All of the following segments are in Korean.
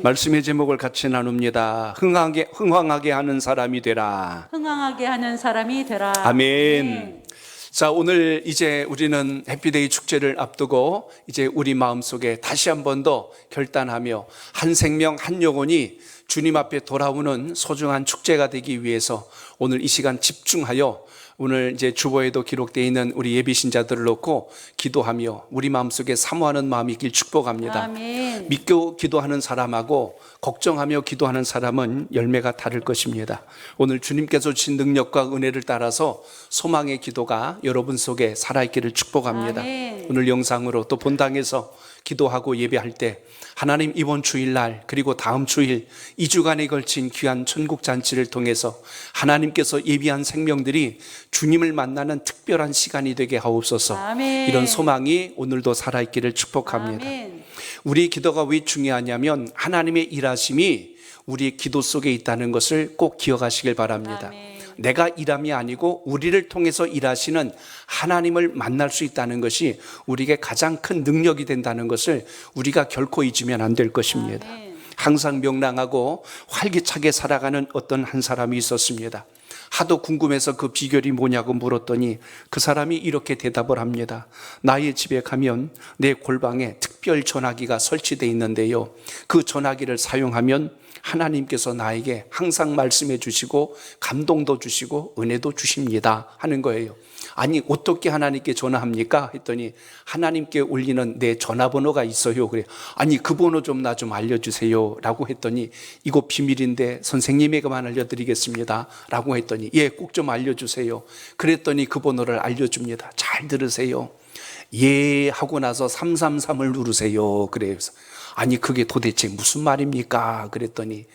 말씀의 제목을 같이 나눕니다. 흥황하게 하는 사람이 되라. 흥황하게 하는 사람이 되라. 아멘. 자, 오늘 이제 우리는 해피데이 축제를 앞두고 이제 우리 마음속에 다시 한 번 더 결단하며 한 생명 한 영혼이 주님 앞에 돌아오는 소중한 축제가 되기 위해서 오늘 이 시간 집중하여 오늘 이제 주보에도 기록되어 있는 우리 예비 신자들을 놓고 기도하며 우리 마음속에 사모하는 마음이 있길 축복합니다. 아멘. 믿고 기도하는 사람하고 걱정하며 기도하는 사람은 열매가 다를 것입니다. 오늘 주님께서 주신 능력과 은혜를 따라서 소망의 기도가 여러분 속에 살아있기를 축복합니다. 아멘. 오늘 영상으로 또 본당에서 기도하고 예배할 때 하나님 이번 주일날 그리고 다음 주일 2주간에 걸친 귀한 천국잔치를 통해서 하나님께서 예비한 생명들이 주님을 만나는 특별한 시간이 되게 하옵소서. 아멘. 이런 소망이 오늘도 살아있기를 축복합니다. 아멘. 우리 기도가 왜 중요하냐면 하나님의 일하심이 우리의 기도 속에 있다는 것을 꼭 기억하시길 바랍니다. 아멘. 내가 일함이 아니고 우리를 통해서 일하시는 하나님을 만날 수 있다는 것이 우리에게 가장 큰 능력이 된다는 것을 우리가 결코 잊으면 안 될 것입니다. 아멘. 항상 명랑하고 활기차게 살아가는 어떤 한 사람이 있었습니다. 하도 궁금해서 그 비결이 뭐냐고 물었더니 그 사람이 이렇게 대답을 합니다. 나의 집에 가면 내 골방에 특별 전화기가 설치되어 있는데요, 그 전화기를 사용하면 하나님께서 나에게 항상 말씀해 주시고 감동도 주시고 은혜도 주십니다 하는 거예요. 아니 어떻게 하나님께 전화합니까? 했더니 하나님께 올리는 내 전화번호가 있어요. 그래. 아니 그 번호 좀 나 좀 알려주세요 라고 했더니 이거 비밀인데 선생님에게만 알려드리겠습니다 라고 했더니 예, 꼭 좀 알려주세요. 그랬더니 그 번호를 알려줍니다. 잘 들으세요. 예 하고 나서 333을 누르세요. 그래서 아니 그게 도대체 무슨 말입니까? 그랬더니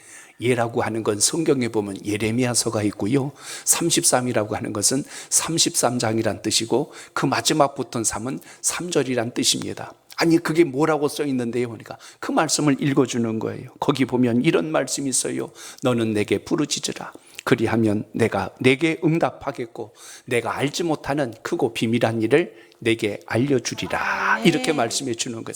예라고 하는 건 성경에 보면 예레미야서가 있고요, 33이라고 하는 것은 33장이란 뜻이고 그 마지막 붙은 3은 3절이란 뜻입니다. 아니 그게 뭐라고 써 있는데요? 그러니까 그 말씀을 읽어주는 거예요. 거기 보면 이런 말씀이 있어요. 너는 내게 부르짖으라. 그리하면 내가 내게 응답하겠고 내가 알지 못하는 크고 비밀한 일을 내게 알려주리라. 이렇게 말씀해 주는 거예요.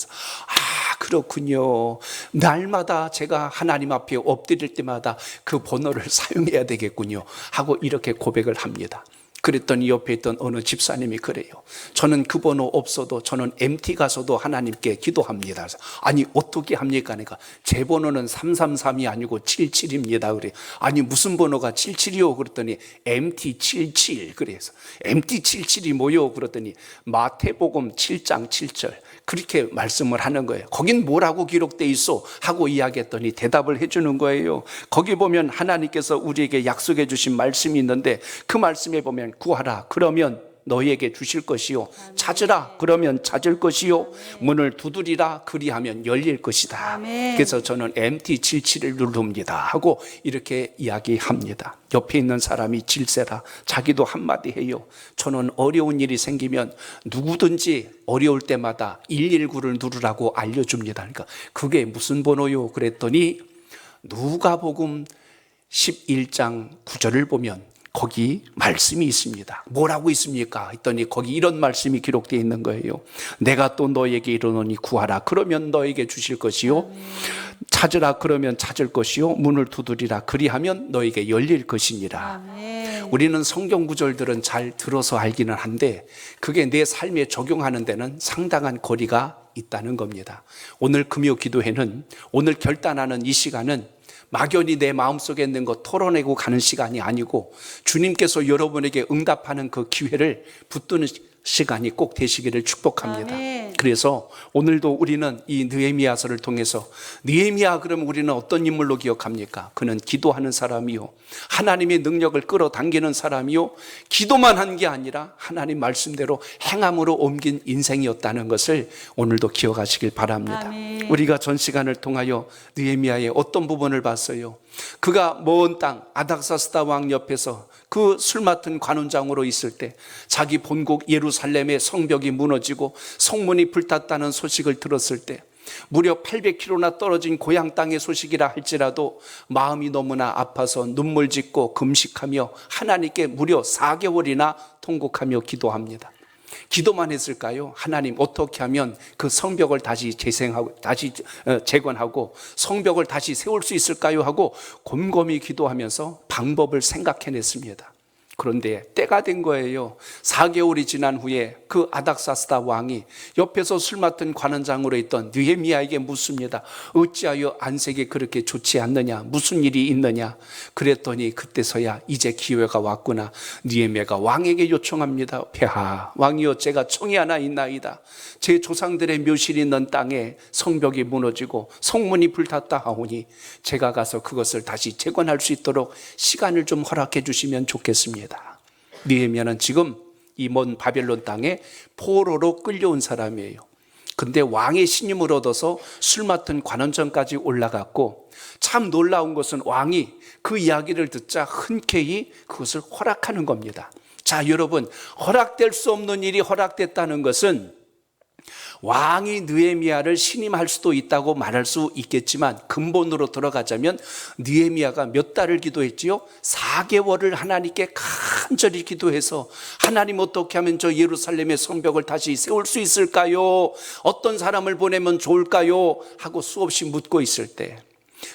그렇군요. 날마다 제가 하나님 앞에 엎드릴 때마다 그 번호를 사용해야 되겠군요 하고 이렇게 고백을 합니다. 그랬더니 옆에 있던 어느 집사님이 그래요. 저는 그 번호 없어도 저는 MT 가서도 하나님께 기도합니다. 그래서 아니 어떻게 합니까? 그러니까 제 번호는 333이 아니고 77입니다. 그래. 아니 무슨 번호가 77이요? 그랬더니 MT77. 그래서 MT77이 뭐요? 그랬더니 마태복음 7장 7절 그렇게 말씀을 하는 거예요. 거긴 뭐라고 기록돼 있어? 하고 이야기했더니 대답을 해주는 거예요. 거기 보면 하나님께서 우리에게 약속해 주신 말씀이 있는데 그 말씀에 보면 구하라 그러면 너희에게 주실 것이요, 찾으라 그러면 찾을 것이요, 문을 두드리라 그리하면 열릴 것이다. 아멘. 그래서 저는 MT77을 누릅니다 하고 이렇게 이야기합니다. 옆에 있는 사람이 질세라 자기도 한마디 해요. 저는 어려운 일이 생기면 누구든지 어려울 때마다 119를 누르라고 알려줍니다. 그러니까 그게 무슨 번호요? 그랬더니 누가복음 11장 9절을 보면 거기 말씀이 있습니다. 뭐라고 있습니까? 했더니 거기 이런 말씀이 기록되어 있는 거예요. 내가 또 너에게 이르노니 구하라 그러면 너에게 주실 것이요, 찾으라 그러면 찾을 것이요, 문을 두드리라 그리하면 너에게 열릴 것이니라. 아멘. 우리는 성경 구절들은 잘 들어서 알기는 한데 그게 내 삶에 적용하는 데는 상당한 거리가 있다는 겁니다. 오늘 금요 기도회는, 오늘 결단하는 이 시간은 막연히 내 마음속에 있는 거 털어내고 가는 시간이 아니고 주님께서 여러분에게 응답하는 그 기회를 붙드는 시간이 꼭 되시기를 축복합니다. 아멘. 그래서 오늘도 우리는 이 느헤미야서를 통해서 느헤미야 그러면 우리는 어떤 인물로 기억합니까? 그는 기도하는 사람이요, 하나님의 능력을 끌어당기는 사람이요, 기도만 한 게 아니라 하나님 말씀대로 행함으로 옮긴 인생이었다는 것을 오늘도 기억하시길 바랍니다. 아멘. 우리가 전 시간을 통하여 느헤미야의 어떤 부분을 봤어요? 그가 먼 땅 아닥사스다 왕 옆에서 그 술 맡은 관원장으로 있을 때 자기 본국 예루살렘의 성벽이 무너지고 성문이 불탔다는 소식을 들었을 때 무려 800km나 떨어진 고향 땅의 소식이라 할지라도 마음이 너무나 아파서 눈물 짓고 금식하며 하나님께 무려 4개월이나 통곡하며 기도합니다. 기도만 했을까요? 하나님 어떻게 하면 그 성벽을 다시 재생하고 다시 재건하고 성벽을 다시 세울 수 있을까요? 하고 곰곰이 기도하면서 방법을 생각해냈습니다. 그런데 때가 된 거예요. 4개월이 지난 후에 그 아닥사스다 왕이 옆에서 술 맡은 관원장으로 있던 느헤미야에게 묻습니다. 어찌하여 안색이 그렇게 좋지 않느냐? 무슨 일이 있느냐? 그랬더니 그때서야 이제 기회가 왔구나. 느헤미야가 왕에게 요청합니다. 폐하, 왕이여, 제가 청이 하나 있나이다. 제 조상들의 묘실이 있는 땅에 성벽이 무너지고 성문이 불탔다 하오니 제가 가서 그것을 다시 재건할 수 있도록 시간을 좀 허락해 주시면 좋겠습니다. 느헤미야는 지금 이 먼 바벨론 땅에 포로로 끌려온 사람이에요. 근데 왕의 신임을 얻어서 술 맡은 관원전까지 올라갔고, 참 놀라운 것은 왕이 그 이야기를 듣자 흔쾌히 그것을 허락하는 겁니다. 자, 여러분, 허락될 수 없는 일이 허락됐다는 것은 왕이 느헤미야를 신임할 수도 있다고 말할 수 있겠지만, 근본으로 들어가자면 느헤미야가 몇 달을 기도했지요? 4개월을 하나님께 간절히 기도해서 하나님 어떻게 하면 저 예루살렘의 성벽을 다시 세울 수 있을까요? 어떤 사람을 보내면 좋을까요? 하고 수없이 묻고 있을 때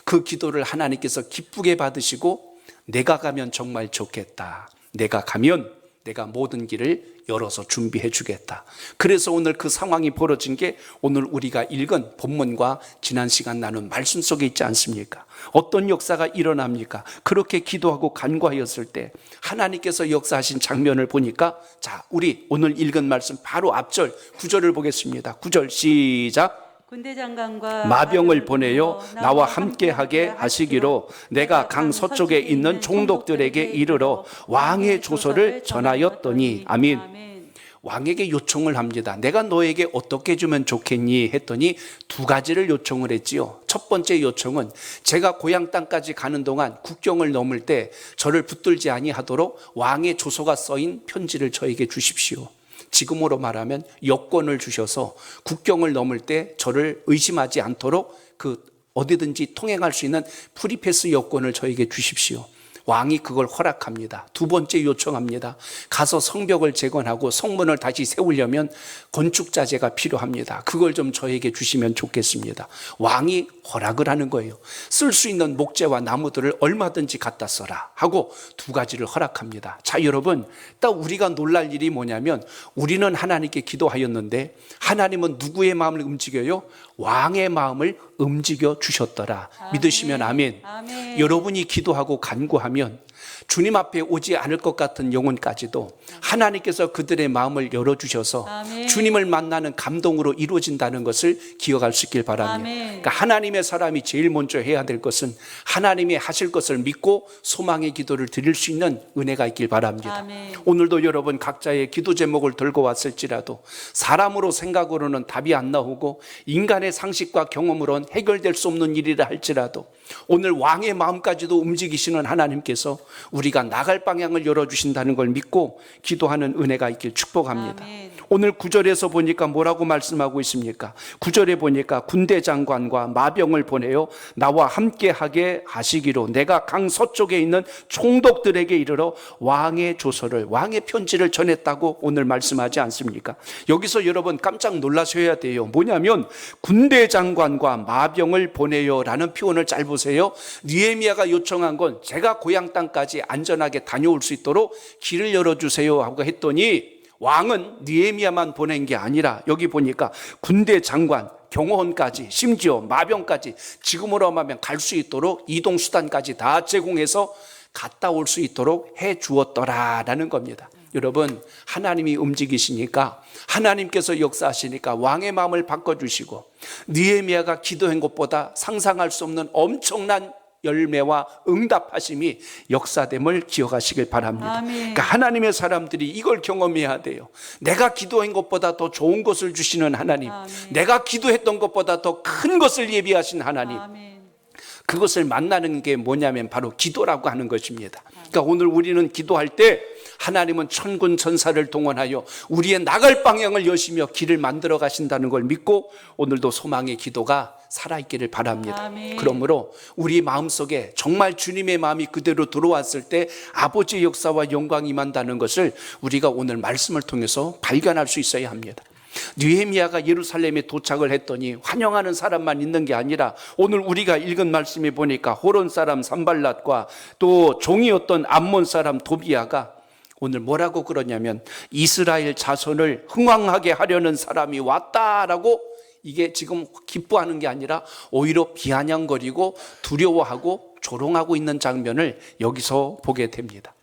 그 기도를 하나님께서 기쁘게 받으시고, 내가 가면 정말 좋겠다. 내가 가면 내가 모든 길을 열어서 준비해 주겠다. 그래서 오늘 그 상황이 벌어진 게 오늘 우리가 읽은 본문과 지난 시간 나눈 말씀 속에 있지 않습니까? 어떤 역사가 일어납니까? 그렇게 기도하고 간구하였을 때 하나님께서 역사하신 장면을 보니까, 자, 우리 오늘 읽은 말씀 바로 앞절 9절을 보겠습니다. 9절 시작. 군대 장관과 마병을 보내어 나와 함께하게 하시기로 내가 강 서쪽에 있는 총독들에게 이르러 왕의 조서를 전하였더니. 아멘. 왕에게 요청을 합니다. 내가 너에게 어떻게 주면 좋겠니? 했더니 두 가지를 요청을 했지요. 첫 번째 요청은 제가 고향 땅까지 가는 동안 국경을 넘을 때 저를 붙들지 아니하도록 왕의 조서가 써인 편지를 저에게 주십시오. 지금으로 말하면 여권을 주셔서 국경을 넘을 때 저를 의심하지 않도록 그 어디든지 통행할 수 있는 프리패스 여권을 저에게 주십시오. 왕이 그걸 허락합니다. 두 번째 요청합니다. 가서 성벽을 재건하고 성문을 다시 세우려면 건축자재가 필요합니다. 그걸 좀 저에게 주시면 좋겠습니다. 왕이 허락을 하는 거예요. 쓸 수 있는 목재와 나무들을 얼마든지 갖다 써라 하고 두 가지를 허락합니다. 자, 여러분, 딱 우리가 놀랄 일이 뭐냐면, 우리는 하나님께 기도하였는데 하나님은 누구의 마음을 움직여요? 왕의 마음을 움직여 주셨더라. 아멘. 믿으시면 아멘. 아멘. 여러분이 기도하고 간구하면 주님 앞에 오지 않을 것 같은 영혼까지도 하나님께서 그들의 마음을 열어주셔서 아멘. 주님을 만나는 감동으로 이루어진다는 것을 기억할 수 있길 바랍니다. 아멘. 그러니까 하나님의 사람이 제일 먼저 해야 될 것은 하나님이 하실 것을 믿고 소망의 기도를 드릴 수 있는 은혜가 있길 바랍니다. 아멘. 오늘도 여러분 각자의 기도 제목을 들고 왔을지라도 사람으로 생각으로는 답이 안 나오고 인간의 상식과 경험으로는 해결될 수 없는 일이라 할지라도 오늘 왕의 마음까지도 움직이시는 하나님께서 우리가 나갈 방향을 열어주신다는 걸 믿고 기도하는 은혜가 있길 축복합니다. 아멘. 오늘 9절에서 보니까 뭐라고 말씀하고 있습니까? 9절에 보니까 군대 장관과 마병을 보내어 나와 함께하게 하시기로 내가 강 서쪽에 있는 총독들에게 이르러 왕의 조서를, 왕의 편지를 전했다고 오늘 말씀하지 않습니까? 여기서 여러분 깜짝 놀라셔야 돼요. 뭐냐면 군대 장관과 마병을 보내요 라는 표현을 잘 보세요. 느헤미야가 요청한 건 제가 고향 땅까지 안전하게 다녀올 수 있도록 길을 열어주세요 하고 했더니, 왕은 느헤미야만 보낸 게 아니라 여기 보니까 군대 장관, 경호원까지, 심지어 마병까지 지금으로 하면 갈 수 있도록 이동수단까지 다 제공해서 갔다 올 수 있도록 해 주었더라라는 겁니다. 여러분, 하나님이 움직이시니까, 하나님께서 역사하시니까 왕의 마음을 바꿔주시고 느헤미야가 기도한 것보다 상상할 수 없는 엄청난 열매와 응답하심이 역사됨을 기억하시길 바랍니다. 아멘. 그러니까 하나님의 사람들이 이걸 경험해야 돼요. 내가 기도한 것보다 더 좋은 것을 주시는 하나님, 아멘. 내가 기도했던 것보다 더 큰 것을 예비하신 하나님, 아멘. 그것을 만나는 게 뭐냐면 바로 기도라고 하는 것입니다. 그러니까 오늘 우리는 기도할 때 하나님은 천군 천사를 동원하여 우리의 나갈 방향을 여시며 길을 만들어 가신다는 걸 믿고 오늘도 소망의 기도가 살아있기를 바랍니다. 아멘. 그러므로 우리 마음속에 정말 주님의 마음이 그대로 들어왔을 때 아버지의 역사와 영광이 임한다는 것을 우리가 오늘 말씀을 통해서 발견할 수 있어야 합니다. 느헤미야가 예루살렘에 도착을 했더니 환영하는 사람만 있는 게 아니라 오늘 우리가 읽은 말씀에 보니까 호론 사람 산발랏과 또 종이었던 암몬 사람 도비야가 오늘 뭐라고 그러냐면 이스라엘 자손을 흥왕하게 하려는 사람이 왔다라고, 이게 지금 기뻐하는 게 아니라 오히려 비아냥거리고 두려워하고 조롱하고 있는 장면을 여기서 보게 됩니다.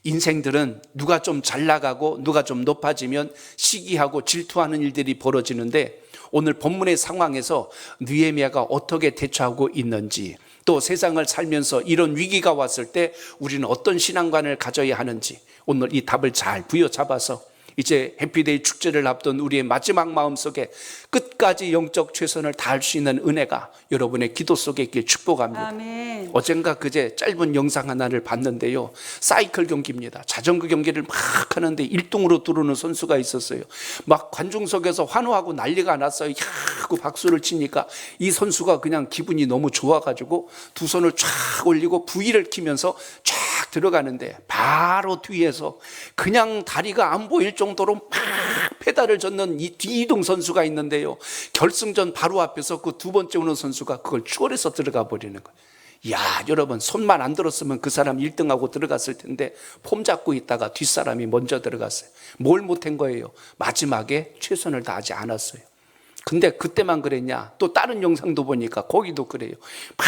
인생들은 누가 좀 잘 나가고 누가 좀 높아지면 시기하고 질투하는 일들이 벌어지는데 오늘 본문의 상황에서 느헤미야가 어떻게 대처하고 있는지, 또 세상을 살면서 이런 위기가 왔을 때 우리는 어떤 신앙관을 가져야 하는지 오늘 이 답을 잘 부여잡아서 이제 해피데이 축제를 앞둔 우리의 마지막 마음속에 끝까지 영적 최선을 다할 수 있는 은혜가 여러분의 기도 속에 있길 축복합니다. 아멘. 어젠가 그제 짧은 영상 하나를 봤는데요, 사이클 경기입니다. 자전거 경기를 막 하는데 1등으로 들어오는 선수가 있었어요. 막 관중석에서 환호하고 난리가 났어요. 야 하고 박수를 치니까 이 선수가 그냥 기분이 너무 좋아가지고 두 손을 쫙 올리고 V를 키면서 쫙 들어가는데 바로 뒤에서 그냥 다리가 안 보일 정도로 막 페달을 젓는 이 이동 선수가 있는데요, 결승전 바로 앞에서 그 두 번째 오는 선수가 그걸 추월해서 들어가 버리는 거예요. 야, 여러분, 손만 안 들었으면 그 사람 1등하고 들어갔을 텐데 폼 잡고 있다가 뒷사람이 먼저 들어갔어요. 뭘 못한 거예요? 마지막에 최선을 다하지 않았어요. 근데 그때만 그랬냐? 또 다른 영상도 보니까 거기도 그래요. 막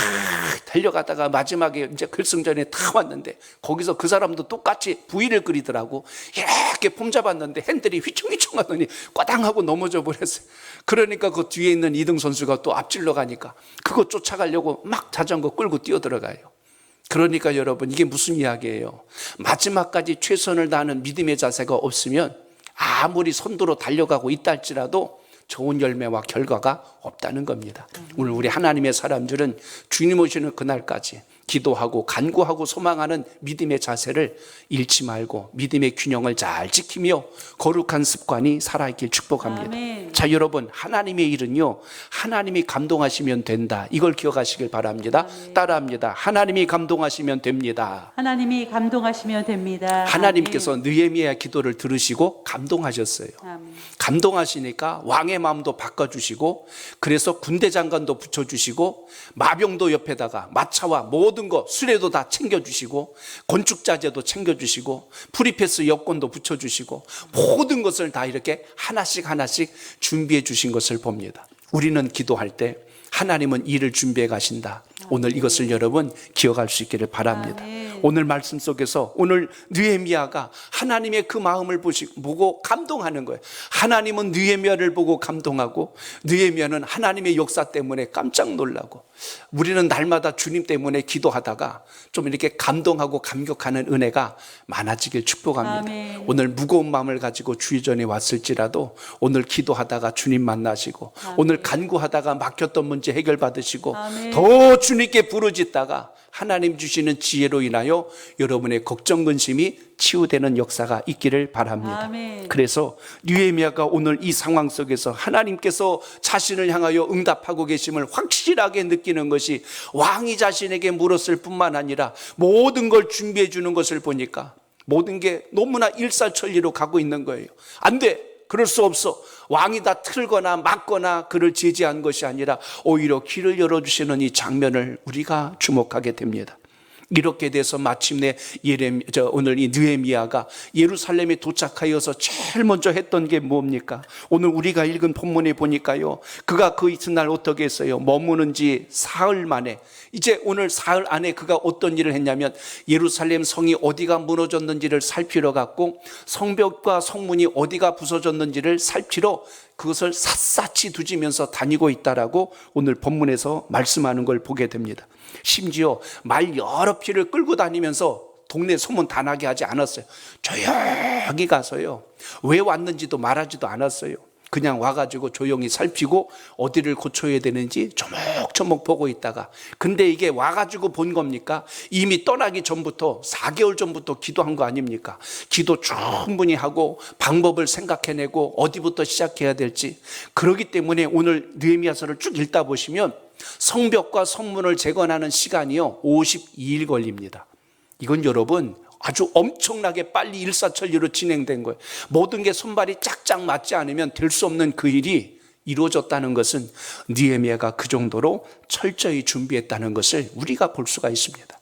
달려가다가 마지막에 이제 결승전에 다 왔는데 거기서 그 사람도 똑같이 V를 그리더라고. 이렇게 폼 잡았는데 핸들이 휘청휘청 하더니 꽈당하고 넘어져 버렸어요. 그러니까 그 뒤에 있는 2등 선수가 또 앞질러 가니까 그거 쫓아가려고 막 자전거 끌고 뛰어 들어가요. 그러니까 여러분, 이게 무슨 이야기예요? 마지막까지 최선을 다하는 믿음의 자세가 없으면 아무리 선두로 달려가고 있다 할지라도 좋은 열매와 결과가 없다는 겁니다. 오늘 우리 하나님의 사람들은 주님 오시는 그날까지 기도하고 간구하고 소망하는 믿음의 자세를 잃지 말고 믿음의 균형을 잘 지키며 거룩한 습관이 살아있길 축복합니다. 아멘. 자, 여러분, 하나님의 일은요, 하나님이 감동하시면 된다. 이걸 기억하시길 바랍니다. 따라합니다. 하나님이 감동하시면 됩니다. 하나님이 감동하시면 됩니다. 하나님께서 느헤미야 기도를 들으시고 감동하셨어요. 아멘. 감동하시니까 왕의 마음도 바꿔주시고, 그래서 군대 장관도 붙여주시고, 마병도 옆에다가 마차와 모든 거 수레도 다 챙겨주시고, 건축자재도 챙겨주시고, 프리패스 여권도 붙여주시고, 모든 것을 다 이렇게 하나씩 하나씩 준비해 주신 것을 봅니다. 우리는 기도할 때 하나님은 일을 준비해 가신다. 오늘 이것을 여러분 기억할 수 있기를 바랍니다. 오늘 말씀 속에서 오늘 느헤미야가 하나님의 그 마음을 보고 감동하는 거예요. 하나님은 느헤미야를 보고 감동하고 느헤미야는 하나님의 역사 때문에 깜짝 놀라고, 우리는 날마다 주님 때문에 기도하다가 좀 이렇게 감동하고 감격하는 은혜가 많아지길 축복합니다. 아멘. 오늘 무거운 마음을 가지고 주의 전에 왔을지라도 오늘 기도하다가 주님 만나시고, 오늘 간구하다가 막혔던 문제 해결받으시고, 아멘. 더 주님께 부르짖다가 하나님 주시는 지혜로 인하여 여러분의 걱정 근심이 치유되는 역사가 있기를 바랍니다. 아멘. 그래서 느헤미야가 오늘 이 상황 속에서 하나님께서 자신을 향하여 응답하고 계심을 확실하게 느끼는 것이, 왕이 자신에게 물었을 뿐만 아니라 모든 걸 준비해 주는 것을 보니까 모든 게 너무나 일사천리로 가고 있는 거예요. 안 돼, 그럴 수 없어. 왕이 다 틀거나 막거나 그를 제지한 것이 아니라 오히려 길을 열어주시는 이 장면을 우리가 주목하게 됩니다. 이렇게 돼서 마침내 오늘 이 느헤미야가 예루살렘에 도착하여서 제일 먼저 했던 게 뭡니까? 오늘 우리가 읽은 본문에 보니까요, 그가 그 이튿날 어떻게 했어요? 머무는 지 사흘 만에, 이제 오늘 사흘 안에 그가 어떤 일을 했냐면 예루살렘 성이 어디가 무너졌는지를 살피러 갔고, 성벽과 성문이 어디가 부서졌는지를 살피러 그것을 샅샅이 두지면서 다니고 있다라고 오늘 본문에서 말씀하는 걸 보게 됩니다. 심지어 말 여러 피를 끌고 다니면서 동네 소문 다 나게 하지 않았어요. 조용히 가서요, 왜 왔는지도 말하지도 않았어요. 그냥 와가지고 조용히 살피고 어디를 고쳐야 되는지 조목조목 보고 있다가, 근데 이게 와가지고 본 겁니까? 이미 떠나기 전부터 4개월 전부터 기도한 거 아닙니까? 기도 충분히 하고 방법을 생각해내고 어디부터 시작해야 될지. 그렇기 때문에 오늘 느헤미야서를 쭉 읽다 보시면 성벽과 성문을 재건하는 시간이요 52일 걸립니다. 이건 여러분 아주 엄청나게 빨리 일사천리로 진행된 거예요. 모든 게 손발이 짝짝 맞지 않으면 될 수 없는 그 일이 이루어졌다는 것은 느헤미야가 그 정도로 철저히 준비했다는 것을 우리가 볼 수가 있습니다.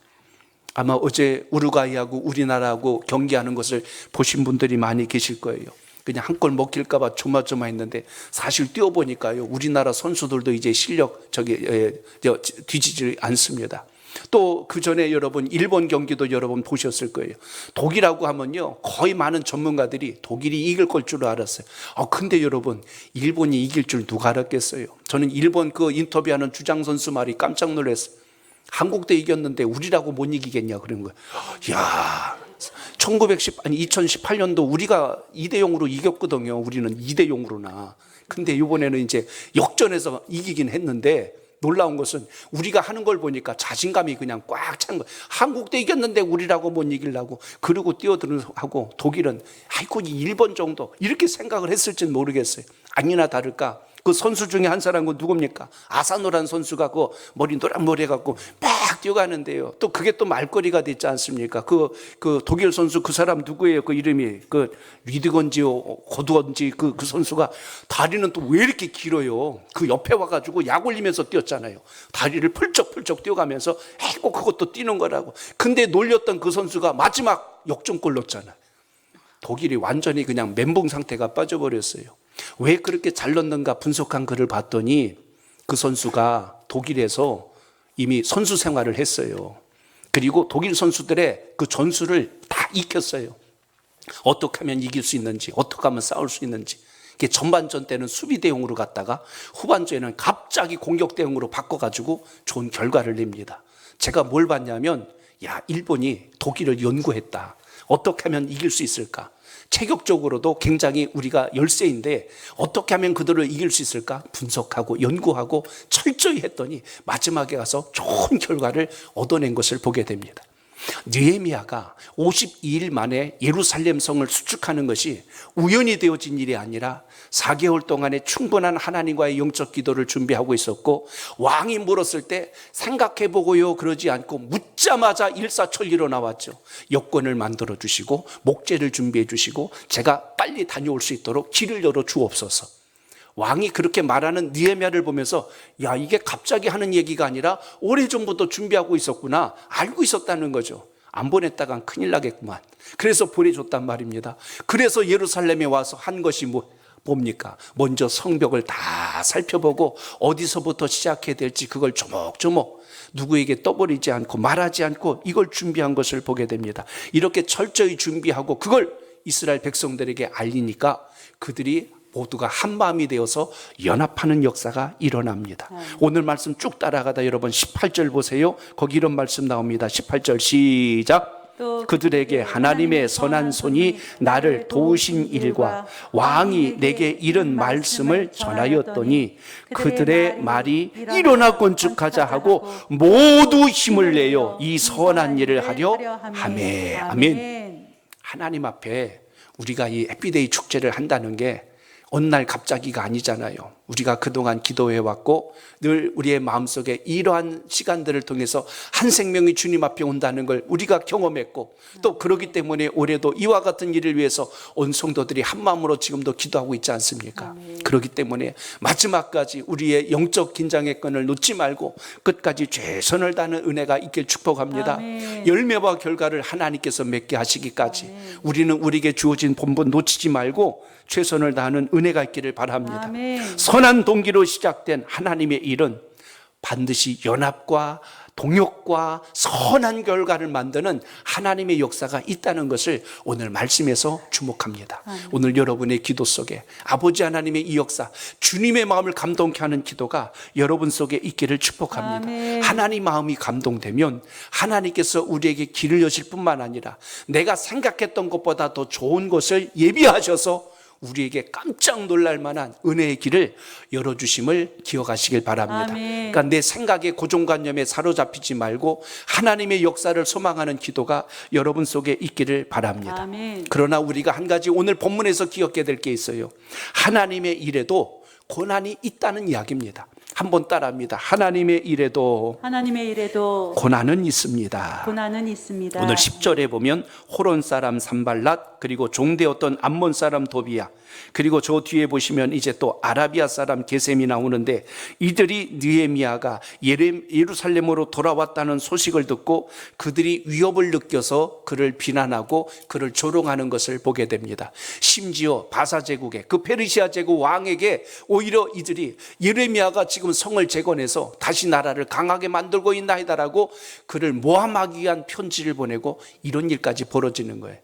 아마 어제 우루과이하고 우리나라하고 경기하는 것을 보신 분들이 많이 계실 거예요. 그냥 한 골 먹힐까 봐 조마조마했는데 사실 뛰어보니까요 우리나라 선수들도 이제 실력 뒤지지 않습니다. 또 그 전에 여러분 일본 경기도 여러분 보셨을 거예요. 독일하고 하면요 거의 많은 전문가들이 독일이 이길 걸 줄 알았어요. 근데 여러분 일본이 이길 줄 누가 알았겠어요? 저는 일본 그 인터뷰하는 주장 선수 말이 깜짝 놀랐어요. 한국도 이겼는데 우리라고 못 이기겠냐 그런 거예요. 야, 2018년도 우리가 2대0으로 이겼거든요. 우리는 2대0으로나. 근데 이번에는 이제 역전해서 이기긴 했는데 놀라운 것은 우리가 하는 걸 보니까 자신감이 그냥 꽉 찬 거예요. 한국도 이겼는데 우리라고 못 이기려고. 그리고 뛰어들어서 하고 독일은 아이고 일본 정도 이렇게 생각을 했을지는 모르겠어요. 아니나 다를까 그 선수 중에 한 사람은 누굽니까? 아사노란 선수가 그 머리 노란머리 해갖고 막 뛰어가는데요. 또 그게 또 말거리가 됐지 않습니까? 그 독일 선수 그 사람 누구예요? 그 이름이 그 리드건지요, 고두건지 그 선수가 다리는 또 왜 이렇게 길어요? 그 옆에 와가지고 약 올리면서 뛰었잖아요. 다리를 펄쩍펄쩍 뛰어가면서 꼭 그것도 뛰는 거라고. 근데 놀렸던 그 선수가 마지막 역전골 넣었잖아요. 독일이 완전히 그냥 멘붕 상태가 빠져버렸어요. 왜 그렇게 잘 넣는가 분석한 글을 봤더니 그 선수가 독일에서 이미 선수 생활을 했어요. 그리고 독일 선수들의 그 전술을 다 익혔어요. 어떻게 하면 이길 수 있는지, 어떻게 하면 싸울 수 있는지. 전반전 때는 수비 대용으로 갔다가 후반전에는 갑자기 공격 대용으로 바꿔가지고 좋은 결과를 냅니다. 제가 뭘 봤냐면 일본이 독일을 연구했다. 어떻게 하면 이길 수 있을까? 체격적으로도 굉장히 우리가 열세인데 어떻게 하면 그들을 이길 수 있을까? 분석하고 연구하고 철저히 했더니 마지막에 가서 좋은 결과를 얻어낸 것을 보게 됩니다. 느헤미야가 52일 만에 예루살렘 성을 수축하는 것이 우연히 되어진 일이 아니라 4개월 동안의 충분한 하나님과의 영적 기도를 준비하고 있었고, 왕이 물었을 때 생각해보고요 그러지 않고 묻자마자 일사천리로 나왔죠. 여권을 만들어 주시고 목재를 준비해 주시고 제가 빨리 다녀올 수 있도록 길을 열어 주옵소서. 왕이 그렇게 말하는 느헤미야를 보면서 이게 갑자기 하는 얘기가 아니라 오래전부터 준비하고 있었구나, 알고 있었다는 거죠. 안 보냈다간 큰일 나겠구만. 그래서 보내줬단 말입니다. 그래서 예루살렘에 와서 한 것이 뭡니까? 먼저 성벽을 다 살펴보고 어디서부터 시작해야 될지 그걸 조목조목 누구에게 떠버리지 않고 말하지 않고 이걸 준비한 것을 보게 됩니다. 이렇게 철저히 준비하고 그걸 이스라엘 백성들에게 알리니까 그들이 모두가 한마음이 되어서 연합하는 역사가 일어납니다. 오늘 말씀 쭉 따라가다 여러분 18절 보세요. 거기 이런 말씀 나옵니다. 18절 시작. 그들에게 하나님의 선한 손이 나를 도우신 일과 왕이 내게 이런 말씀을 전하였더니 그들의 말이 일어나 건축하자 하고 모두 힘을 내어 이 선한 일을 하려 하매. 아멘. 하나님 앞에 우리가 이 해피데이 축제를 한다는 게 어느 날 갑자기가 아니잖아요. 우리가 그동안 기도해왔고 늘 우리의 마음속에 이러한 시간들을 통해서 한 생명이 주님 앞에 온다는 걸 우리가 경험했고, 또 그러기 때문에 올해도 이와 같은 일을 위해서 온 성도들이 한 마음으로 지금도 기도하고 있지 않습니까? 그렇기 때문에 마지막까지 우리의 영적 긴장의 끈을 놓지 말고 끝까지 최선을 다하는 은혜가 있길 축복합니다. 열매와 결과를 하나님께서 맺게 하시기까지 우리는 우리에게 주어진 본분 놓치지 말고 최선을 다하는 은혜가 있기를 바랍니다. 선한 동기로 시작된 하나님의 일은 반드시 연합과 동역과 선한 결과를 만드는 하나님의 역사가 있다는 것을 오늘 말씀에서 주목합니다. 오늘 여러분의 기도 속에 아버지 하나님의 이 역사, 주님의 마음을 감동케 하는 기도가 여러분 속에 있기를 축복합니다. 하나님 마음이 감동되면 하나님께서 우리에게 길을 여실 뿐만 아니라 내가 생각했던 것보다 더 좋은 것을 예비하셔서 우리에게 깜짝 놀랄 만한 은혜의 길을 열어주심을 기억하시길 바랍니다. 아멘. 그러니까 내 생각의 고정관념에 사로잡히지 말고 하나님의 역사를 소망하는 기도가 여러분 속에 있기를 바랍니다. 아멘. 그러나 우리가 한 가지 오늘 본문에서 기억해야 될 게 있어요. 하나님의 일에도 고난이 있다는 이야기입니다. 한번 따라합니다. 하나님의 일에도 고난은 있습니다. 고난은 있습니다. 오늘 10절에 보면 호론 사람 산발랏, 그리고 종되었던 암몬 사람 도비야, 그리고 저 뒤에 보시면 이제 또 아라비아 사람 게셈이 나오는데, 이들이 느헤미야가 예루살렘으로 돌아왔다는 소식을 듣고 그들이 위협을 느껴서 그를 비난하고 그를 조롱하는 것을 보게 됩니다. 심지어 바사 제국의 그 페르시아 제국 왕에게 오히려 이들이 예레미야가 지금 성을 재건해서 다시 나라를 강하게 만들고 있나이다라고 그를 모함하기 위한 편지를 보내고 이런 일까지 벌어지는 거예요.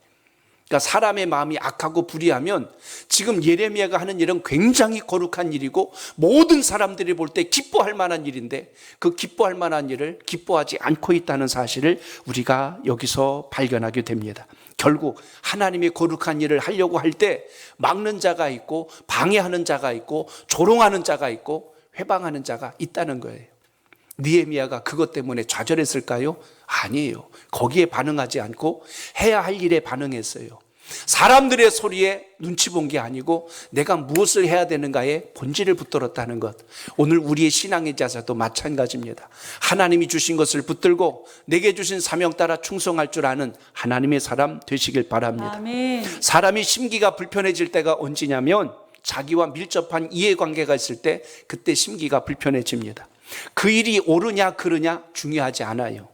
그러니까 사람의 마음이 악하고 불의하면 지금 예레미야가 하는 일은 굉장히 거룩한 일이고 모든 사람들이 볼 때 기뻐할 만한 일인데, 그 기뻐할 만한 일을 기뻐하지 않고 있다는 사실을 우리가 여기서 발견하게 됩니다. 결국 하나님의 거룩한 일을 하려고 할 때 막는 자가 있고 방해하는 자가 있고 조롱하는 자가 있고 회방하는 자가 있다는 거예요. 느헤미야가 그것 때문에 좌절했을까요? 아니에요. 거기에 반응하지 않고 해야 할 일에 반응했어요. 사람들의 소리에 눈치 본 게 아니고 내가 무엇을 해야 되는가에 본질을 붙들었다는 것. 오늘 우리의 신앙의 자세도 마찬가지입니다. 하나님이 주신 것을 붙들고 내게 주신 사명 따라 충성할 줄 아는 하나님의 사람 되시길 바랍니다. 아멘. 사람이 심기가 불편해질 때가 언제냐면 자기와 밀접한 이해관계가 있을 때, 그때 심기가 불편해집니다. 그 일이 옳으냐 그르냐 중요하지 않아요.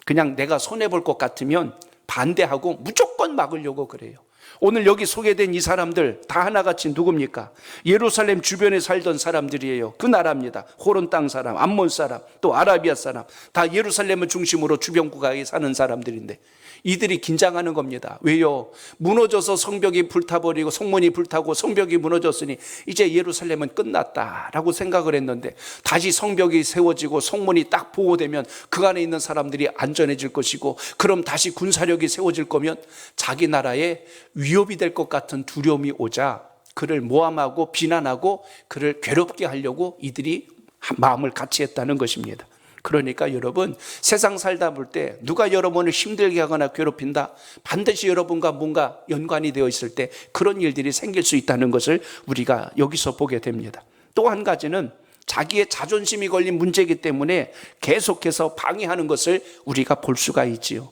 그냥 내가 손해볼 것 같으면 반대하고 무조건 막으려고 그래요. 오늘 여기 소개된 이 사람들 다 하나같이 누굽니까? 예루살렘 주변에 살던 사람들이에요. 그 나라입니다. 호론 땅 사람, 암몬 사람, 또 아라비아 사람, 다 예루살렘을 중심으로 주변 국가에 사는 사람들인데 이들이 긴장하는 겁니다. 왜요? 무너져서 성벽이 불타버리고 성문이 불타고 성벽이 무너졌으니 이제 예루살렘은 끝났다라고 생각을 했는데, 다시 성벽이 세워지고 성문이 딱 보호되면 그 안에 있는 사람들이 안전해질 것이고, 그럼 다시 군사력이 세워질 거면 자기 나라에 위협이 될 것 같은 두려움이 오자 그를 모함하고 비난하고 그를 괴롭게 하려고 이들이 마음을 같이 했다는 것입니다. 그러니까 여러분, 세상 살다 볼 때 누가 여러분을 힘들게 하거나 괴롭힌다, 반드시 여러분과 뭔가 연관이 되어 있을 때 그런 일들이 생길 수 있다는 것을 우리가 여기서 보게 됩니다. 또 한 가지는 자기의 자존심이 걸린 문제이기 때문에 계속해서 방해하는 것을 우리가 볼 수가 있지요.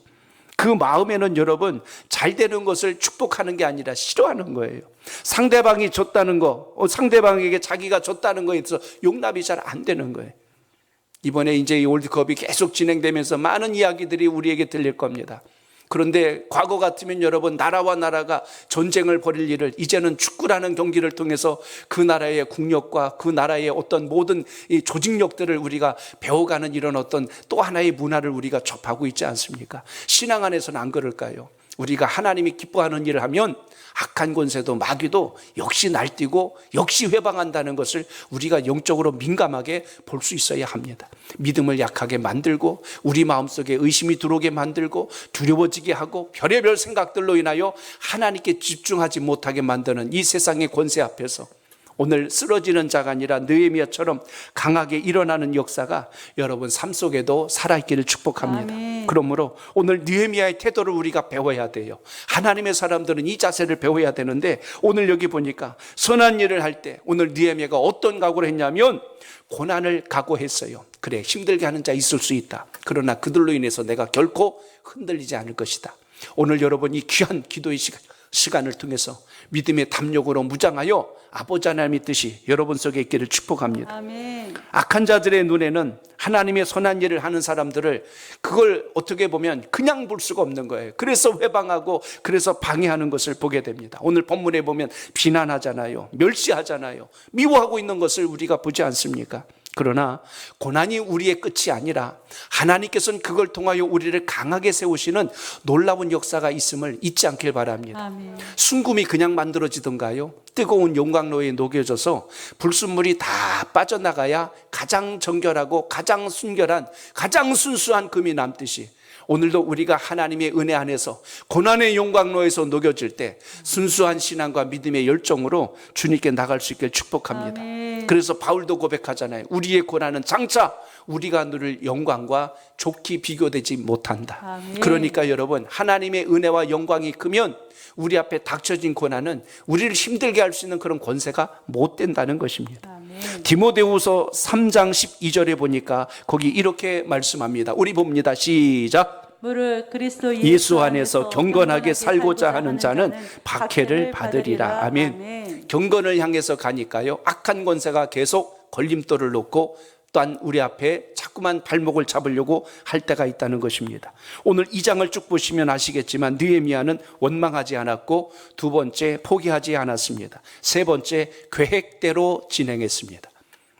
그 마음에는 여러분, 잘 되는 것을 축복하는 게 아니라 싫어하는 거예요. 상대방이 줬다는 거, 상대방에게 자기가 줬다는 거에 있어서 용납이 잘 안 되는 거예요. 이번에 이제 이 월드컵이 계속 진행되면서 많은 이야기들이 우리에게 들릴 겁니다. 그런데 과거 같으면 여러분, 나라와 나라가 전쟁을 벌일 일을 이제는 축구라는 경기를 통해서 그 나라의 국력과 그 나라의 어떤 모든 이 조직력들을 우리가 배워가는 이런 어떤 또 하나의 문화를 우리가 접하고 있지 않습니까? 신앙 안에서는 안 그럴까요? 우리가 하나님이 기뻐하는 일을 하면 악한 권세도 마귀도 역시 날뛰고 역시 회방한다는 것을 우리가 영적으로 민감하게 볼 수 있어야 합니다. 믿음을 약하게 만들고 우리 마음속에 의심이 들어오게 만들고 두려워지게 하고 별의별 생각들로 인하여 하나님께 집중하지 못하게 만드는 이 세상의 권세 앞에서 오늘 쓰러지는 자가 아니라 느헤미야처럼 강하게 일어나는 역사가 여러분 삶 속에도 살아있기를 축복합니다. 아멘. 그러므로 오늘 느헤미야의 태도를 우리가 배워야 돼요. 하나님의 사람들은 이 자세를 배워야 되는데, 오늘 여기 보니까 선한 일을 할 때 오늘 느헤미야가 어떤 각오를 했냐면 고난을 각오했어요. 그래, 힘들게 하는 자 있을 수 있다. 그러나 그들로 인해서 내가 결코 흔들리지 않을 것이다. 오늘 여러분이 귀한 기도의 시간을 통해서 믿음의 담력으로 무장하여 아버지 하나님의 뜻이 여러분 속에 있기를 축복합니다. 아멘. 악한 자들의 눈에는 하나님의 선한 일을 하는 사람들을 그걸 어떻게 보면 그냥 볼 수가 없는 거예요. 그래서 회방하고 그래서 방해하는 것을 보게 됩니다. 오늘 본문에 보면 비난하잖아요. 멸시하잖아요. 미워하고 있는 것을 우리가 보지 않습니까? 그러나 고난이 우리의 끝이 아니라 하나님께서는 그걸 통하여 우리를 강하게 세우시는 놀라운 역사가 있음을 잊지 않길 바랍니다. 아멘. 순금이 그냥 만들어지던가요? 뜨거운 용광로에 녹여져서 불순물이 다 빠져나가야 가장 정결하고 가장 순결한, 가장 순수한 금이 남듯이 오늘도 우리가 하나님의 은혜 안에서 고난의 용광로에서 녹여질 때 순수한 신앙과 믿음의 열정으로 주님께 나갈 수 있길 축복합니다. 아멘. 그래서 바울도 고백하잖아요. 우리의 고난은 장차 우리가 누릴 영광과 좋게 비교되지 못한다. 아멘. 그러니까 여러분, 하나님의 은혜와 영광이 크면 우리 앞에 닥쳐진 고난은 우리를 힘들게 할 수 있는 그런 권세가 못 된다는 것입니다. 아멘. 디모데후서 3장 12절에 보니까 거기 이렇게 말씀합니다. 우리 봅니다. 시작. 무릇 그리스도 예수 안에서 경건하게 살고자 하는 자는 박해를 받으리라. 아멘. 경건을 향해서 가니까요, 악한 권세가 계속 걸림돌을 놓고 또한 우리 앞에 자꾸만 발목을 잡으려고 할 때가 있다는 것입니다. 오늘 2장을 쭉 보시면 아시겠지만 느헤미야는 원망하지 않았고, 두 번째 포기하지 않았습니다. 세 번째 계획대로 진행했습니다.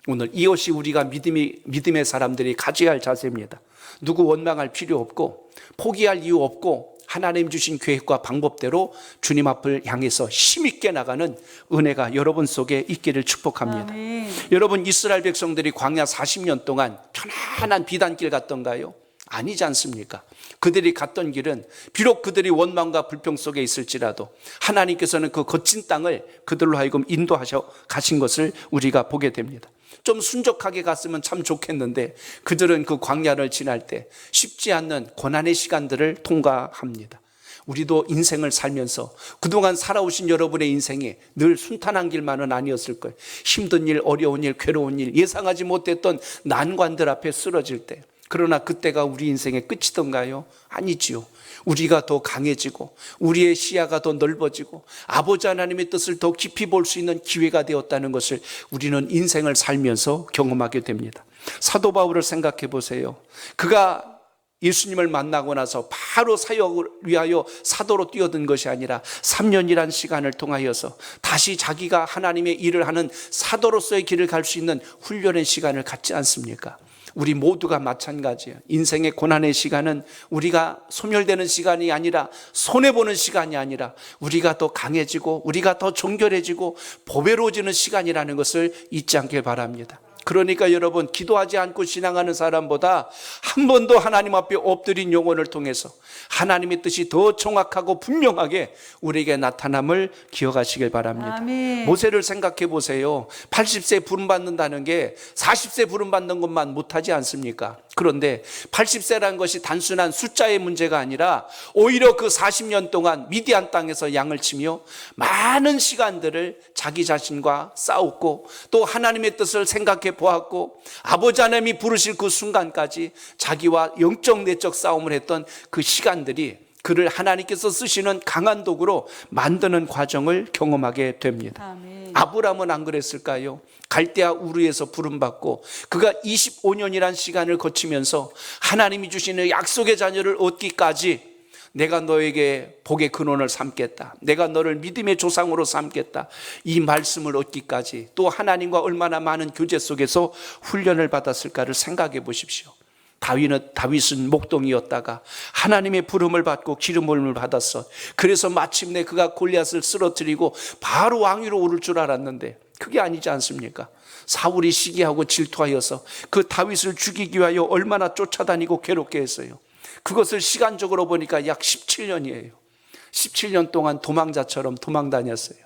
오늘 이것이 우리가 믿음의 사람들이 가져야 할 자세입니다. 누구 원망할 필요 없고 포기할 이유 없고 하나님 주신 계획과 방법대로 주님 앞을 향해서 힘있게 나가는 은혜가 여러분 속에 있기를 축복합니다. 아멘. 여러분, 이스라엘 백성들이 광야 40년 동안 편안한 비단길 갔던가요? 아니지 않습니까? 그들이 갔던 길은 비록 그들이 원망과 불평 속에 있을지라도 하나님께서는 그 거친 땅을 그들로 하여금 인도하셔 가신 것을 우리가 보게 됩니다. 좀 순적하게 갔으면 참 좋겠는데 그들은 그 광야를 지날 때 쉽지 않는 고난의 시간들을 통과합니다. 우리도 인생을 살면서 그동안 살아오신 여러분의 인생이 늘 순탄한 길만은 아니었을 거예요. 힘든 일, 어려운 일, 괴로운 일, 예상하지 못했던 난관들 앞에 쓰러질 때, 그러나 그때가 우리 인생의 끝이던가요? 아니지요. 우리가 더 강해지고 우리의 시야가 더 넓어지고 아버지 하나님의 뜻을 더 깊이 볼 수 있는 기회가 되었다는 것을 우리는 인생을 살면서 경험하게 됩니다. 사도 바울을 생각해 보세요. 그가 예수님을 만나고 나서 바로 사역을 위하여 사도로 뛰어든 것이 아니라 3년이란 시간을 통하여서 다시 자기가 하나님의 일을 하는 사도로서의 길을 갈 수 있는 훈련의 시간을 갖지 않습니까? 우리 모두가 마찬가지예요. 인생의 고난의 시간은 우리가 소멸되는 시간이 아니라 손해보는 시간이 아니라 우리가 더 강해지고 우리가 더 정결해지고 보배로워지는 시간이라는 것을 잊지 않길 바랍니다. 그러니까 여러분, 기도하지 않고 신앙하는 사람보다 한 번도 하나님 앞에 엎드린 영혼을 통해서 하나님의 뜻이 더 정확하고 분명하게 우리에게 나타남을 기억하시길 바랍니다. 아멘. 모세를 생각해 보세요. 80세 부름받는다는 게 40세 부름받는 것만 못하지 않습니까? 그런데 80세라는 것이 단순한 숫자의 문제가 아니라 오히려 그 40년 동안 미디안 땅에서 양을 치며 많은 시간들을 자기 자신과 싸웠고 또 하나님의 뜻을 생각해 보았고 아버지 하나님이 부르실 그 순간까지 자기와 영적 내적 싸움을 했던 그 시간들이 그를 하나님께서 쓰시는 강한 도구로 만드는 과정을 경험하게 됩니다. 아멘. 아브라함은 안 그랬을까요? 갈대아 우르에서 부름받고 그가 25년이란 시간을 거치면서 하나님이 주시는 약속의 자녀를 얻기까지 내가 너에게 복의 근원을 삼겠다, 내가 너를 믿음의 조상으로 삼겠다, 이 말씀을 얻기까지 또 하나님과 얼마나 많은 교제 속에서 훈련을 받았을까를 생각해 보십시오. 다윗은 목동이었다가 하나님의 부름을 받고 기름 부음을 받았어. 그래서 마침내 그가 골리앗을 쓰러뜨리고 바로 왕위로 오를 줄 알았는데 그게 아니지 않습니까? 사울이 시기하고 질투하여서 그 다윗을 죽이기 위하여 얼마나 쫓아다니고 괴롭게 했어요. 그것을 시간적으로 보니까 약 17년이에요. 17년 동안 도망자처럼 도망다녔어요.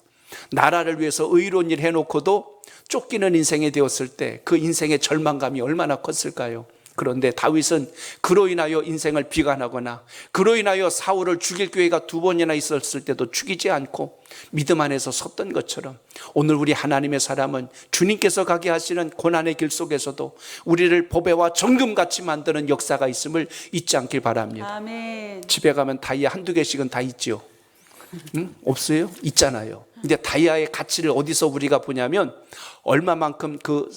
나라를 위해서 의로운 일 해놓고도 쫓기는 인생이 되었을 때 그 인생의 절망감이 얼마나 컸을까요? 그런데 다윗은 그로 인하여 인생을 비관하거나 그로 인하여 사울을 죽일 기회가 2번이나 있었을 때도 죽이지 않고 믿음 안에서 섰던 것처럼 오늘 우리 하나님의 사람은 주님께서 가게 하시는 고난의 길 속에서도 우리를 보배와 정금같이 만드는 역사가 있음을 잊지 않길 바랍니다. 아멘. 집에 가면 다이아 한두 개씩은 다 있죠. 응? 없어요? 있잖아요. 근데 다이아의 가치를 어디서 우리가 보냐면 얼마만큼 그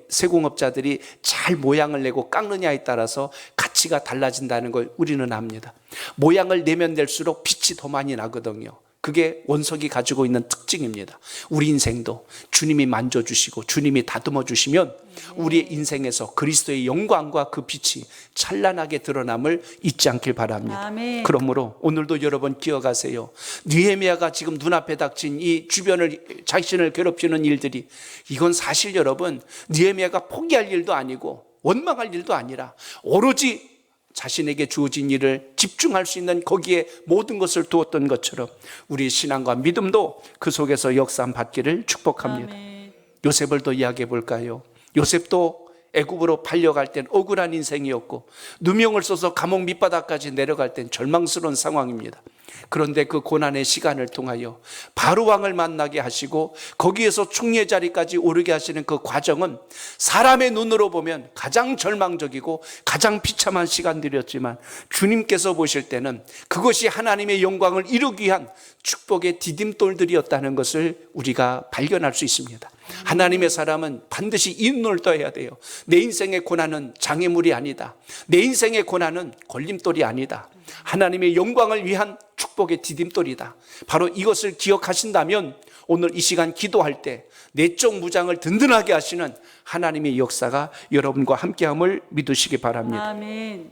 세공업자들이 잘 모양을 내고 깎느냐에 따라서 가치가 달라진다는 걸 우리는 압니다. 모양을 내면 낼수록 빛이 더 많이 나거든요. 그게 원석이 가지고 있는 특징입니다. 우리 인생도 주님이 만져주시고 주님이 다듬어 주시면 우리의 인생에서 그리스도의 영광과 그 빛이 찬란하게 드러남을 잊지 않길 바랍니다. 아멘. 그러므로 오늘도 여러분 기억하세요. 느헤미야가 지금 눈앞에 닥친 이 주변을 자신을 괴롭히는 일들이 이건 사실 여러분 느헤미야가 포기할 일도 아니고 원망할 일도 아니라 오로지 자신에게 주어진 일을 집중할 수 있는 거기에 모든 것을 두었던 것처럼 우리 신앙과 믿음도 그 속에서 역사함 받기를 축복합니다. 아멘. 요셉을 더 이야기해 볼까요? 요셉도 애굽으로 팔려갈 땐 억울한 인생이었고 누명을 써서 감옥 밑바닥까지 내려갈 땐 절망스러운 상황입니다. 그런데 그 고난의 시간을 통하여 바로 왕을 만나게 하시고 거기에서 총리의 자리까지 오르게 하시는 그 과정은 사람의 눈으로 보면 가장 절망적이고 가장 비참한 시간들이었지만 주님께서 보실 때는 그것이 하나님의 영광을 이루기 위한 축복의 디딤돌들이었다는 것을 우리가 발견할 수 있습니다. 하나님의 사람은 반드시 이 눈을 떠야 돼요. 내 인생의 고난은 장애물이 아니다. 내 인생의 고난은 걸림돌이 아니다. 하나님의 영광을 위한 축복의 디딤돌이다. 바로 이것을 기억하신다면 오늘 이 시간 기도할 때 내적 무장을 든든하게 하시는 하나님의 역사가 여러분과 함께함을 믿으시기 바랍니다. 아멘.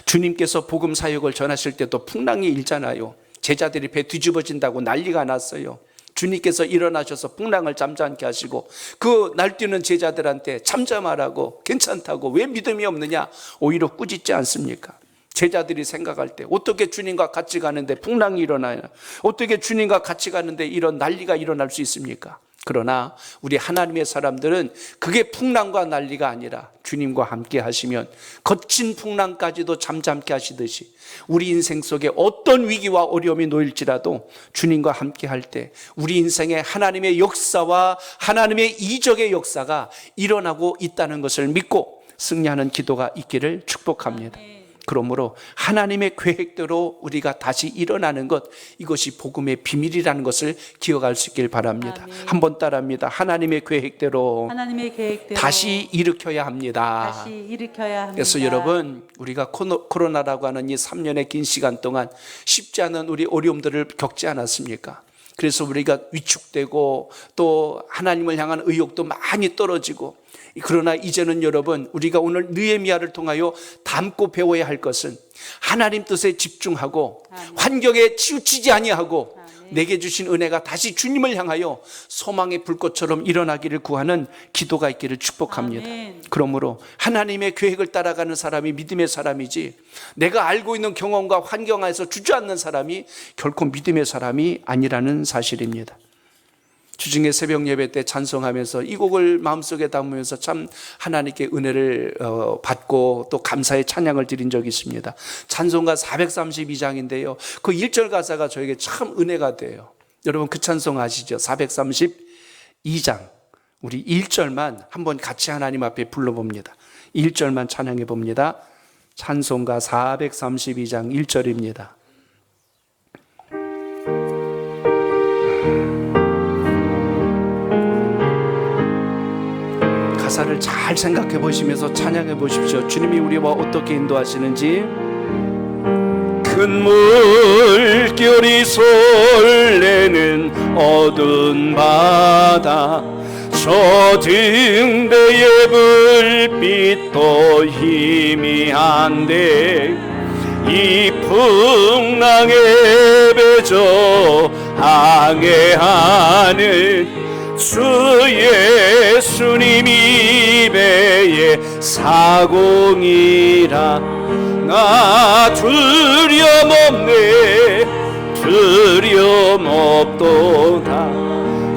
주님께서 복음 사역을 전하실 때도 풍랑이 일잖아요. 제자들이 배 뒤집어진다고 난리가 났어요. 주님께서 일어나셔서 풍랑을 잠잠케 하시고 그 날뛰는 제자들한테 잠잠하라고, 괜찮다고, 왜 믿음이 없느냐, 오히려 꾸짖지 않습니까? 제자들이 생각할 때 어떻게 주님과 같이 가는데 풍랑이 일어나요? 어떻게 주님과 같이 가는데 이런 난리가 일어날 수 있습니까? 그러나 우리 하나님의 사람들은 그게 풍랑과 난리가 아니라 주님과 함께 하시면 거친 풍랑까지도 잠잠케 하시듯이 우리 인생 속에 어떤 위기와 어려움이 놓일지라도 주님과 함께 할 때 우리 인생에 하나님의 역사와 하나님의 이적의 역사가 일어나고 있다는 것을 믿고 승리하는 기도가 있기를 축복합니다. 그러므로 하나님의 계획대로 우리가 다시 일어나는 것, 이것이 복음의 비밀이라는 것을 기억할 수 있길 바랍니다. 아멘. 한번 따라합니다. 하나님의 계획대로 하나님의 계획대로 다시 일으켜야 합니다. 다시 일으켜야 합니다. 그래서 여러분, 우리가 코로나라고 하는 이 3년의 긴 시간 동안 쉽지 않은 우리 어려움들을 겪지 않았습니까? 그래서 우리가 위축되고 또 하나님을 향한 의욕도 많이 떨어지고, 그러나 이제는 여러분, 우리가 오늘 느헤미야를 통하여 담고 배워야 할 것은 하나님 뜻에 집중하고 아멘. 환경에 치우치지 아니하고 아멘. 내게 주신 은혜가 다시 주님을 향하여 소망의 불꽃처럼 일어나기를 구하는 기도가 있기를 축복합니다. 아멘. 그러므로 하나님의 계획을 따라가는 사람이 믿음의 사람이지, 내가 알고 있는 경험과 환경 하에서 주저앉는 사람이 결코 믿음의 사람이 아니라는 사실입니다. 주중에 새벽 예배 때 찬송하면서 이 곡을 마음속에 담으면서 참 하나님께 은혜를 받고 또 감사의 찬양을 드린 적이 있습니다. 찬송가 432장인데요. 그 1절 가사가 저에게 참 은혜가 돼요. 여러분 그 찬송 아시죠? 432장. 우리 1절만 한번 같이 하나님 앞에 불러봅니다. 1절만 찬양해 봅니다. 찬송가 432장 1절입니다. 가사를 잘 생각해 보시면서 찬양해 보십시오. 주님이 우리와 어떻게 인도하시는지. 큰 물결이 설레는 어두운 바다, 저 등대의 불빛도 희미한데 이 풍랑에 배저 항해하는 주 예수님이 배의 사공이라 나 두려움없네 두려움없도다.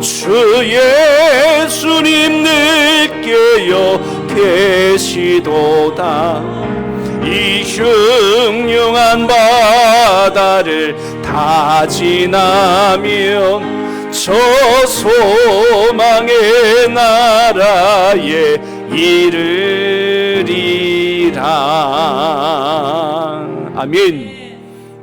주 예수님 느껴요 계시도다. 이 흉흉한 바다를 다 지나면 저 소망의 나라에 이르리라. 아멘.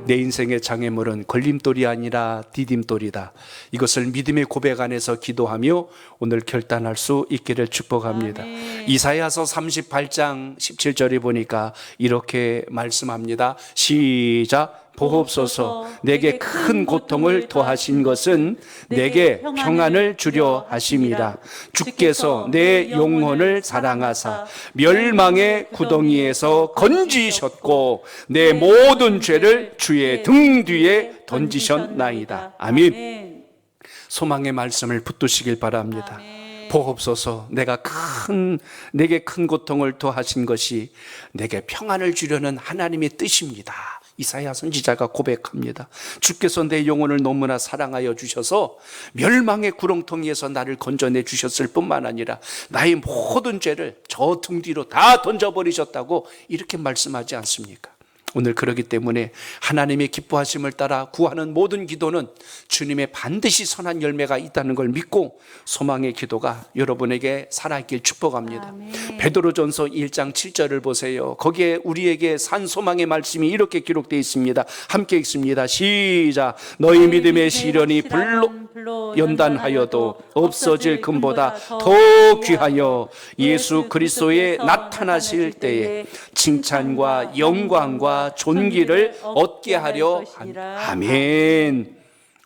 내 인생의 장애물은 걸림돌이 아니라 디딤돌이다. 이것을 믿음의 고백 안에서 기도하며 오늘 결단할 수 있기를 축복합니다. 아멘. 이사야서 38장 17절에 보니까 이렇게 말씀합니다. 시작. 보옵소서. 내게 큰 고통을 더하신 것은 내게 평안을 주려 하심이라. 주께서 내 영혼을 사랑하사 멸망의 구덩이에서 건지셨고 내 모든 죄를 주의 등 뒤에 던지셨나이다. 아멘. 소망의 말씀을 붙드시길 바랍니다. 보옵소서. 내게 큰 고통을 더하신 것이 내게 평안을 주려는 하나님의 뜻입니다. 이사야 선지자가 고백합니다. 주께서 내 영혼을 너무나 사랑하여 주셔서 멸망의 구렁텅이에서 나를 건져내 주셨을 뿐만 아니라 나의 모든 죄를 저 등 뒤로 다 던져버리셨다고 이렇게 말씀하지 않습니까? 오늘 그러기 때문에 하나님의 기뻐하심을 따라 구하는 모든 기도는 주님의 반드시 선한 열매가 있다는 걸 믿고 소망의 기도가 여러분에게 살아있길 축복합니다. 아멘. 베드로전서 1장 7절을 보세요. 거기에 우리에게 산 소망의 말씀이 이렇게 기록되어 있습니다. 함께 읽습니다. 시작. 너희 믿음의 시련이 불로 연단하여도 없어질 금보다 더 귀하여 예수 그리스도의 나타나실 때에 칭찬과 영광과 존귀를 얻게 하려 합니다. 아멘.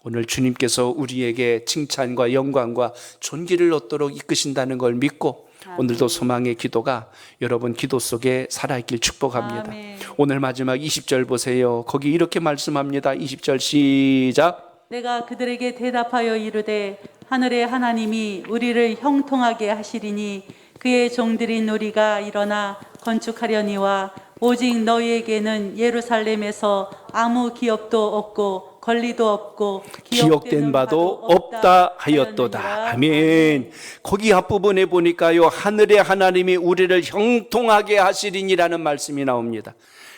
오늘 주님께서 우리에게 칭찬과 영광과 존귀를 얻도록 이끄신다는 걸 믿고 오늘도 소망의 기도가 여러분 기도 속에 살아있길 축복합니다. 아멘. 오늘 마지막 20절 보세요. 거기 이렇게 말씀합니다. 20절 시작. 내가 그들에게 대답하여 이르되 하늘의 하나님이 우리를 형통하게 하시리니 그의 종들인 우리가 일어나 건축하려니와 오직 너희에게는 예루살렘에서 아무 기업도 없고 권리도 없고 기억된 바도 없다 하였도다. 아멘. 거기 앞부분에 보니까요, 하늘의 하나님이 우리를 형통하게 하시리니라는 말씀이 나옵니다.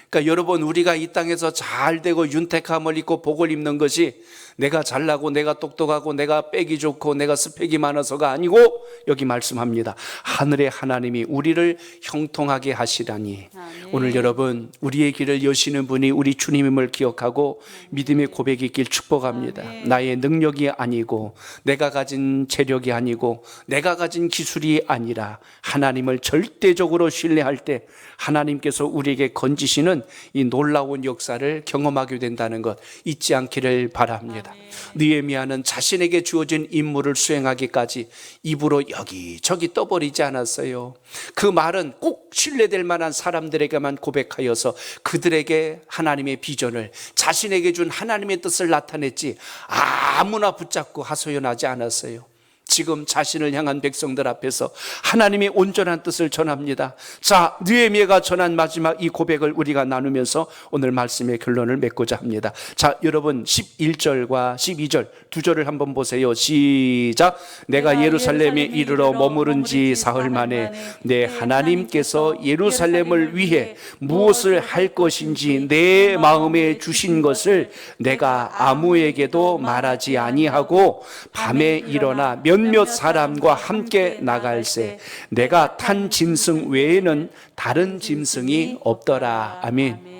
그러니까 여러분, 우리가 이 땅에서 잘 되고 윤택함을 입고 복을 입는 것이 내가 잘나고 내가 똑똑하고 내가 빽이 좋고 내가 스펙이 많아서가 아니고, 여기 말씀합니다. 하늘의 하나님이 우리를 형통하게 하시라니. 오늘 여러분, 우리의 길을 여시는 분이 우리 주님임을 기억하고 믿음의 고백이 있길 축복합니다. 나의 능력이 아니고 내가 가진 재력이 아니고 내가 가진 기술이 아니라 하나님을 절대적으로 신뢰할 때 하나님께서 우리에게 건지시는 이 놀라운 역사를 경험하게 된다는 것 잊지 않기를 바랍니다. 느헤미야는 자신에게 주어진 임무를 수행하기까지 입으로 여기저기 떠버리지 않았어요. 그 말은 꼭 신뢰될 만한 사람들에게만 고백하여서 그들에게 하나님의 비전을, 자신에게 준 하나님의 뜻을 나타냈지 아무나 붙잡고 하소연하지 않았어요. 지금 자신을 향한 백성들 앞에서 하나님의 온전한 뜻을 전합니다. 자, 느헤미야가 전한 마지막 이 고백을 우리가 나누면서 오늘 말씀의 결론을 맺고자 합니다. 자, 여러분 11절과 12절 두 절을 한번 보세요. 시작. 내가 예루살렘에 이르러 머무른 지 사흘 만에 내 하나님께서 예루살렘을 위해 무엇을 할 것인지 내 마음에 주신 것을 내가 아무에게도 말하지 아니하고 밤에 일어나 몇몇 사람과 함께 나갈새 내가 탄 짐승 외에는 다른 짐승이 없더라. 아멘.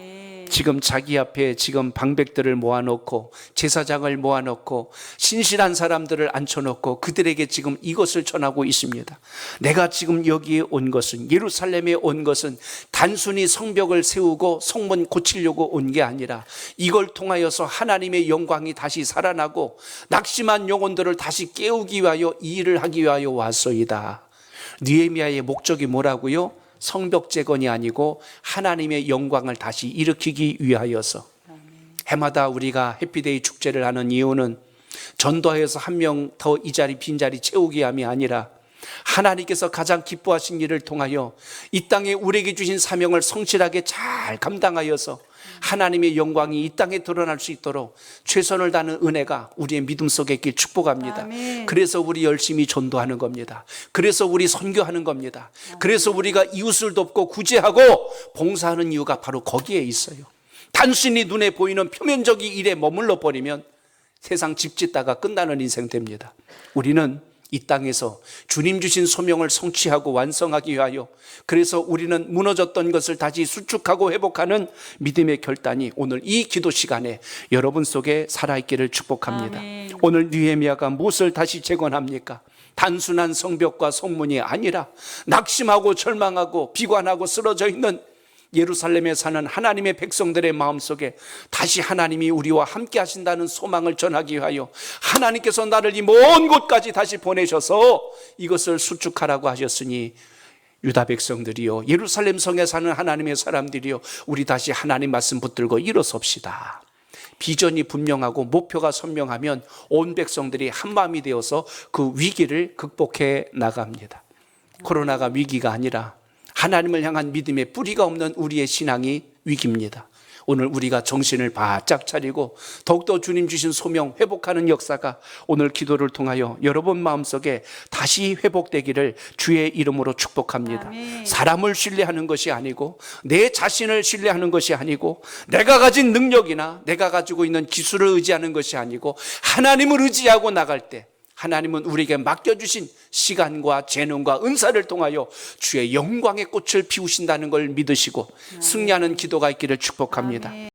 지금 자기 앞에 지금 방백들을 모아놓고 제사장을 모아놓고 신실한 사람들을 앉혀놓고 그들에게 지금 이것을 전하고 있습니다. 내가 지금 여기에 온 것은, 예루살렘에 온 것은 단순히 성벽을 세우고 성문 고치려고 온 게 아니라 이걸 통하여서 하나님의 영광이 다시 살아나고 낙심한 영혼들을 다시 깨우기 위하여 이 일을 하기 위하여 왔소이다. 느헤미야의 목적이 뭐라고요? 성벽 재건이 아니고 하나님의 영광을 다시 일으키기 위하여서. 해마다 우리가 해피데이 축제를 하는 이유는 전도하여서 한 명 더 이 자리 빈자리 채우기 위함이 아니라 하나님께서 가장 기뻐하신 일을 통하여 이 땅에 우리에게 주신 사명을 성실하게 잘 감당하여서 하나님의 영광이 이 땅에 드러날 수 있도록 최선을 다하는 은혜가 우리의 믿음 속에 있길 축복합니다. 아멘. 그래서 우리 열심히 전도하는 겁니다. 그래서 우리 선교하는 겁니다. 그래서 우리가 이웃을 돕고 구제하고 봉사하는 이유가 바로 거기에 있어요. 단순히 눈에 보이는 표면적인 일에 머물러 버리면 세상 집 짓다가 끝나는 인생 됩니다. 우리는 이 땅에서 주님 주신 소명을 성취하고 완성하기 위하여, 그래서 우리는 무너졌던 것을 다시 수축하고 회복하는 믿음의 결단이 오늘 이 기도 시간에 여러분 속에 살아있기를 축복합니다. 아멘. 오늘 느헤미야가 무엇을 다시 재건합니까? 단순한 성벽과 성문이 아니라 낙심하고 절망하고 비관하고 쓰러져 있는 예루살렘에 사는 하나님의 백성들의 마음속에 다시 하나님이 우리와 함께 하신다는 소망을 전하기 위하여 하나님께서 나를 이 먼 곳까지 다시 보내셔서 이것을 수축하라고 하셨으니 유다 백성들이요, 예루살렘 성에 사는 하나님의 사람들이요, 우리 다시 하나님 말씀 붙들고 일어섭시다. 비전이 분명하고 목표가 선명하면 온 백성들이 한마음이 되어서 그 위기를 극복해 나갑니다. 코로나가 위기가 아니라 하나님을 향한 믿음의 뿌리가 없는 우리의 신앙이 위기입니다. 오늘 우리가 정신을 바짝 차리고 더욱더 주님 주신 소명 회복하는 역사가 오늘 기도를 통하여 여러분 마음속에 다시 회복되기를 주의 이름으로 축복합니다. 아멘. 사람을 신뢰하는 것이 아니고 내 자신을 신뢰하는 것이 아니고 내가 가진 능력이나 내가 가지고 있는 기술을 의지하는 것이 아니고 하나님을 의지하고 나갈 때 하나님은 우리에게 맡겨주신 시간과 재능과 은사를 통하여 주의 영광의 꽃을 피우신다는 걸 믿으시고 승리하는 기도가 있기를 축복합니다. 아멘.